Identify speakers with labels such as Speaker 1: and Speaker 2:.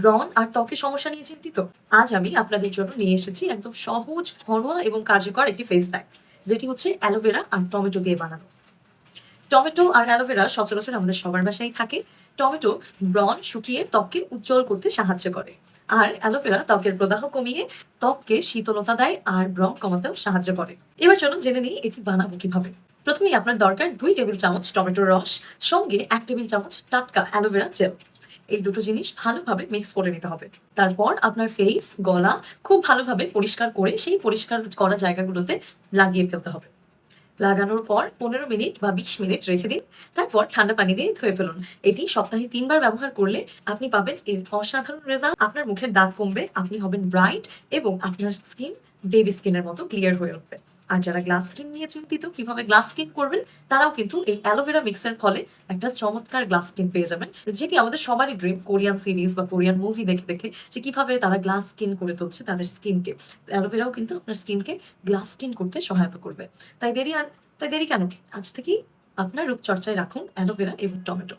Speaker 1: ব্রণ আর ত্বকের সমস্যা নিয়ে চিন্তিত? আজ আমি আপনাদের জন্য নিয়ে এসেছি একদম সহজ, ঘরোয়া এবং কার্যকর একটি ফেস প্যাক, যেটি হচ্ছে অ্যালোভেরা আর টমেটো দিয়ে বানানো। টমেটো আর অ্যালোভেরা সচরাচর আমাদের সবার বাসায় থাকে। টমেটো ব্রণ শুকিয়ে ত্বককে উজ্জ্বল করতে সাহায্য করে। আর অ্যালোভেরা ত্বকের প্রদাহ কমিয়ে ত্বককে শীতলতা দেয় আর ব্রণ কমাতেও সাহায্য করে। এবার চলুন জেনে নিই এটি বানাবো কিভাবে। প্রথমেই আপনার দরকার 2 টেবিল চামচ টমেটোর রস, সঙ্গে 1 টেবিল চামচ টাটকা অ্যালোভেরা জেল। এই দুটো জিনিস ভালোভাবে মিক্স করে নিতে হবে। তারপর আপনার ফেস, গলা খুব ভালোভাবে পরিষ্কার করে সেই পরিষ্কার করা জায়গাগুলোতে লাগিয়ে ফেলতে হবে। লাগানোর পর 15 মিনিট বা 20 মিনিট রেখে দিন। তারপর ঠান্ডা পানি দিয়ে ধুয়ে ফেলুন। এটি সপ্তাহে ৩ বার ব্যবহার করলে আপনি পাবেন এর অসাধারণ রেজাল্ট। আপনার মুখের দাগ কমবে, আপনি হবেন ব্রাইট এবং আপনার স্কিন বেবি স্কিনের মতো ক্লিয়ার হয়ে উঠবে। আর যারা গ্লাস স্কিন নিয়ে চিন্তিত কিভাবে গ্লাস স্কিন করবেন, তারাও কিন্তু এই অ্যালোভেরা মিক্সের ফলে একটা চমৎকার গ্লাস স্কিন পেয়ে যাবেন। যেটি আমাদের সবারই ড্রিম, কোরিয়ান সিরিজ বা কোরিয়ান মুভি দেখে, দেখে যে কিভাবে তারা গ্লাস স্কিন করে তুলছে তাদের স্কিনকে। অ্যালোভেরাও কিন্তু আপনার স্কিনকে গ্লাস স্কিন করতে সহায়তা করবে। তাই দেরি আর তাই দেরি কেন? আজ থেকেই আপনার রূপচর্চায় রাখুন অ্যালোভেরা এবং টমেটো।